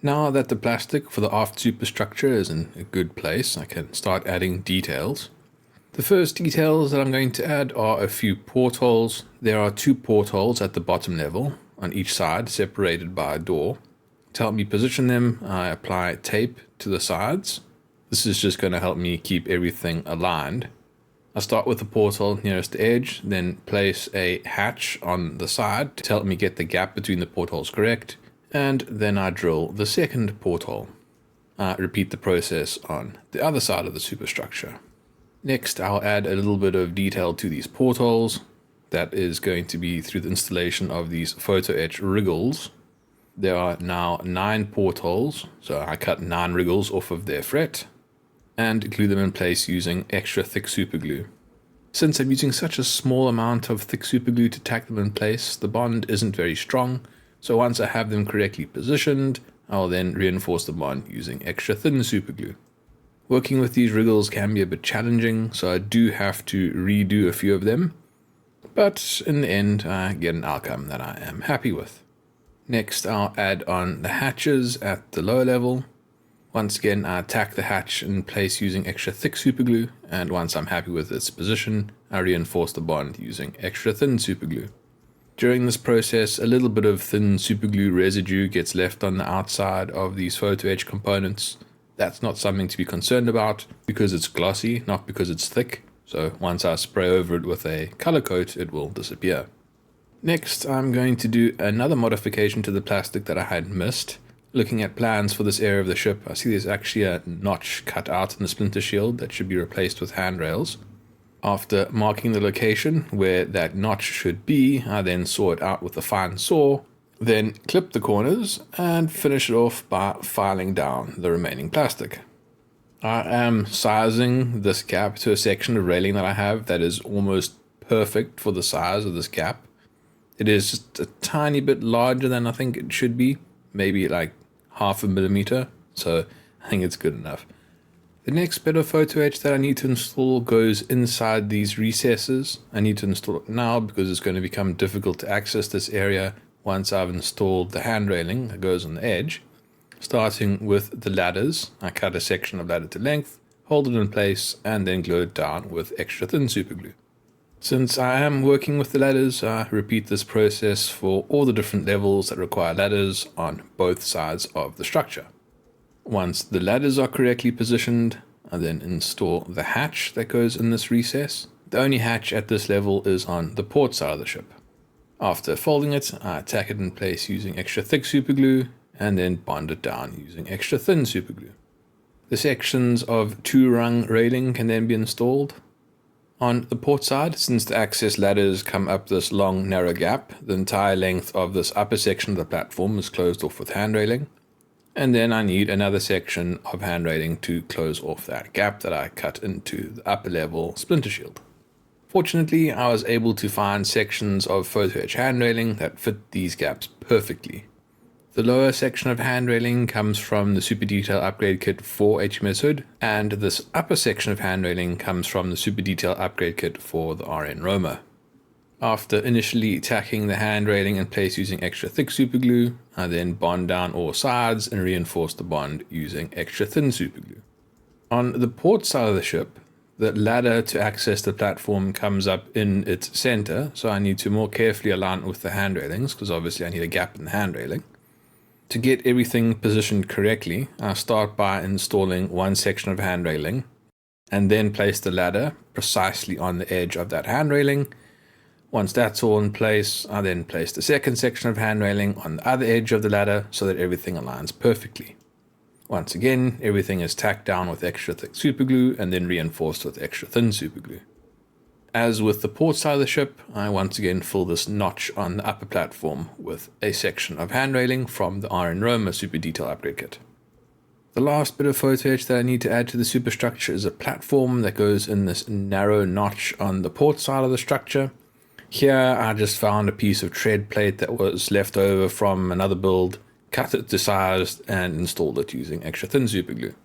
Now that the plastic for the aft superstructure is in a good place, I can start adding details. The first details that I'm going to add are a few portholes. There are 2 portholes at the bottom level on each side, separated by a door. To help me position them, I apply tape to the sides. This is just going to help me keep everything aligned. I start with the porthole nearest the edge, then place a hatch on the side to help me get the gap between the portholes correct, and then I drill the second porthole. I repeat the process on the other side of the superstructure. Next, I'll add a little bit of detail to these portholes. That is going to be through the installation of these photo-etch wriggles. There are now 9 portholes, so I cut 9 wriggles off of their fret and glue them in place using extra thick superglue. Since I'm using such a small amount of thick superglue to tack them in place, the bond isn't very strong, so once I have them correctly positioned, I'll then reinforce the bond using extra thin superglue. Working with these wriggles can be a bit challenging, so I do have to redo a few of them, but in the end I get an outcome that I am happy with. Next, I'll add on the hatches at the lower level. Once again, I tack the hatch in place using extra thick superglue, and once I'm happy with its position, I reinforce the bond using extra thin superglue. During this process, a little bit of thin superglue residue gets left on the outside of these photo-etch components. That's not something to be concerned about because it's glossy, not because it's thick. So once I spray over it with a color coat, it will disappear. Next, I'm going to do another modification to the plastic that I had missed. Looking at plans for this area of the ship, I see there's actually a notch cut out in the splinter shield that should be replaced with handrails. After marking the location where that notch should be, I then saw it out with a fine saw, then clip the corners and finish it off by filing down the remaining plastic. I am sizing this gap to a section of railing that I have that is almost perfect for the size of this gap. It is just a tiny bit larger than I think it should be, maybe like 0.5 millimeter, so I think it's good enough. The next bit of photo etch that I need to install goes inside these recesses. I need to install it now because it's going to become difficult to access this area once I've installed the hand railing that goes on the edge. Starting with the ladders, I cut a section of ladder to length, hold it in place, and then glue it down with extra thin superglue. Since I am working with the ladders, I repeat this process for all the different levels that require ladders on both sides of the structure. Once the ladders are correctly positioned, I then install the hatch that goes in this recess. The only hatch at this level is on the port side of the ship. After folding it, I tack it in place using extra thick superglue and then bond it down using extra thin superglue. The sections of 2-rung railing can then be installed. On the port side, since the access ladders come up this long narrow gap, the entire length of this upper section of the platform is closed off with hand railing. And then I need another section of hand railing to close off that gap that I cut into the upper level splinter shield. Fortunately, I was able to find sections of photo-etch hand railing that fit these gaps perfectly. The lower section of hand railing comes from the Super Detail upgrade kit for HMS Hood, and this upper section of hand railing comes from the Super Detail upgrade kit for the RN Roma. After initially tacking the hand railing in place using extra thick superglue, I then bond down all sides and reinforce the bond using extra thin superglue. On the port side of the ship, the ladder to access the platform comes up in its center, so I need to more carefully align it with the hand railings because obviously I need a gap in the hand railing. To get everything positioned correctly, I start by installing one section of hand railing and then place the ladder precisely on the edge of that hand railing. Once that's all in place, I then place the second section of hand railing on the other edge of the ladder so that everything aligns perfectly. Once again, everything is tacked down with extra thick superglue and then reinforced with extra thin superglue. As with the port side of the ship, I once again fill this notch on the upper platform with a section of hand railing from the RN Roma Super Detail upgrade kit. The last bit of photo etch that I need to add to the superstructure is a platform that goes in this narrow notch on the port side of the structure. Here I just found a piece of tread plate that was left over from another build, cut it to size and installed it using extra thin superglue.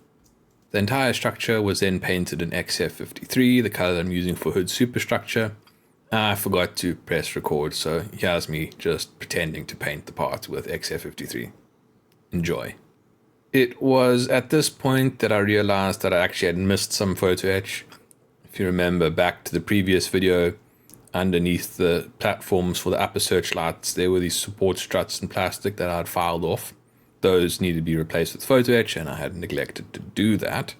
The entire structure was then painted in XF53, the color I'm using for Hood Superstructure. I forgot to press record, so here's me just pretending to paint the part with XF53. Enjoy. It was at this point that I realized that I actually had missed some photo etch. If you remember back to the previous video, underneath the platforms for the upper searchlights, there were these support struts in plastic that I had filed off. Those needed to be replaced with photo etch, and I had neglected to do that.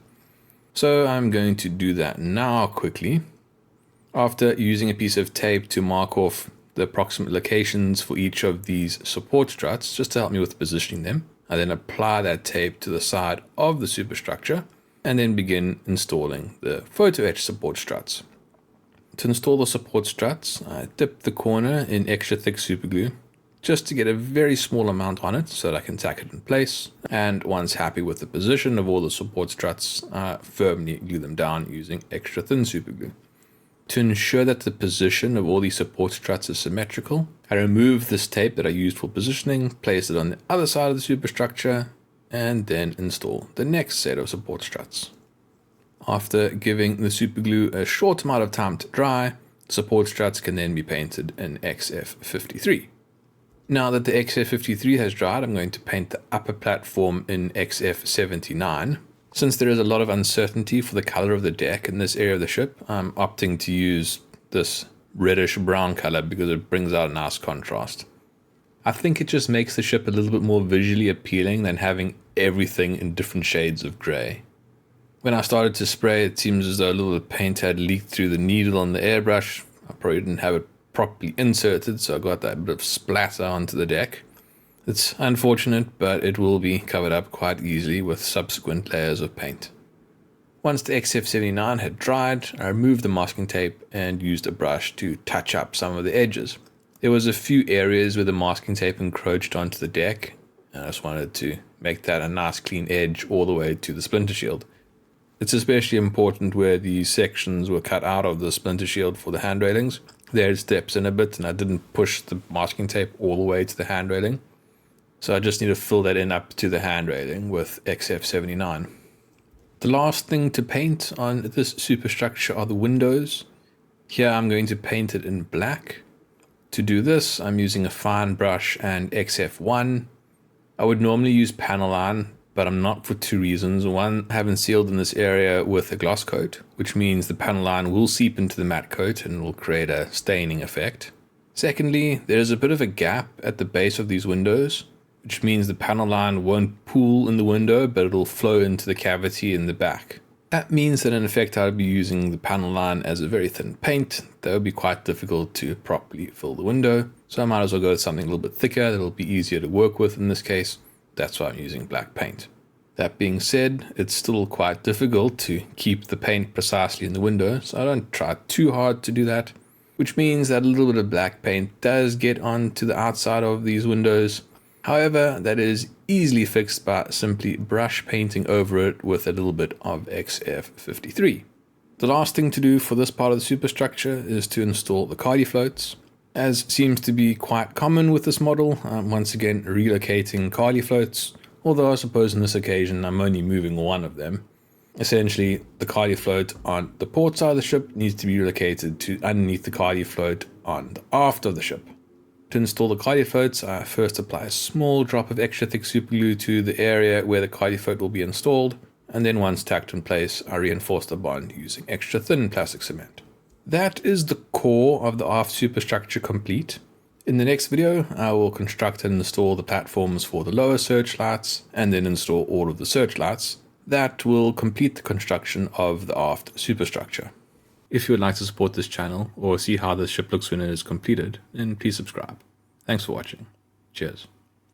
So I'm going to do that now quickly. After using a piece of tape to mark off the approximate locations for each of these support struts, just to help me with positioning them, I then apply that tape to the side of the superstructure and then begin installing the photo etch support struts. To install the support struts, I dip the corner in extra thick superglue just to get a very small amount on it so that I can tack it in place, and once happy with the position of all the support struts, I firmly glue them down using extra thin superglue. To ensure that the position of all these support struts is symmetrical, I remove this tape that I used for positioning, place it on the other side of the superstructure, and then install the next set of support struts. After giving the superglue a short amount of time to dry, support struts can then be painted in XF53. Now that the XF53 has dried, I'm going to paint the upper platform in XF79. Since there is a lot of uncertainty for the color of the deck in this area of the ship, I'm opting to use this reddish brown color because it brings out a nice contrast. I think it just makes the ship a little bit more visually appealing than having everything in different shades of gray. When I started to spray, it seems as though a little paint had leaked through the needle on the airbrush. I probably didn't have it properly inserted, so I got that bit of splatter onto the deck. It's unfortunate, but it will be covered up quite easily with subsequent layers of paint. Once the XF79 had dried, I removed the masking tape and used a brush to touch up some of the edges. There was a few areas where the masking tape encroached onto the deck, and I just wanted to make that a nice clean edge all the way to the splinter shield. It's especially important where these sections were cut out of the splinter shield for the hand railings. There it steps in a bit, and I didn't push the masking tape all the way to the hand railing. So I just need to fill that in up to the hand railing with XF79. The last thing to paint on this superstructure are the windows. Here I'm going to paint it in black. To do this, I'm using a fine brush and XF1. I would normally use panel line, but I'm not for two reasons. One, I haven't sealed in this area with a gloss coat, which means the panel line will seep into the matte coat and will create a staining effect. Secondly, there's a bit of a gap at the base of these windows, which means the panel line won't pool in the window, but it'll flow into the cavity in the back. That means that in effect I'll be using the panel line as a very thin paint. That would be quite difficult to properly fill the window, so I might as well go with something a little bit thicker that'll be easier to work with in this case. That's why I'm using black paint. That being said, it's still quite difficult to keep the paint precisely in the window, so I don't try too hard to do that, which means that a little bit of black paint does get onto the outside of these windows. However, that is easily fixed by simply brush painting over it with a little bit of XF53. The last thing to do for this part of the superstructure is to install the cardi floats. As seems to be quite common with this model, I'm once again relocating cardi floats, although I suppose on this occasion I'm only moving one of them. Essentially, the cardi float on the port side of the ship needs to be relocated to underneath the cardi float on the aft of the ship. To install the cardi floats, I first apply a small drop of extra thick superglue to the area where the cardi float will be installed, and then once tacked in place, I reinforce the bond using extra thin plastic cement. That is the core of the aft superstructure complete. In the next video, I will construct and install the platforms for the lower searchlights, and then install all of the searchlights. That will complete the construction of the aft superstructure. If you would like to support this channel or see how this ship looks when it is completed, then please subscribe. Thanks for watching. Cheers.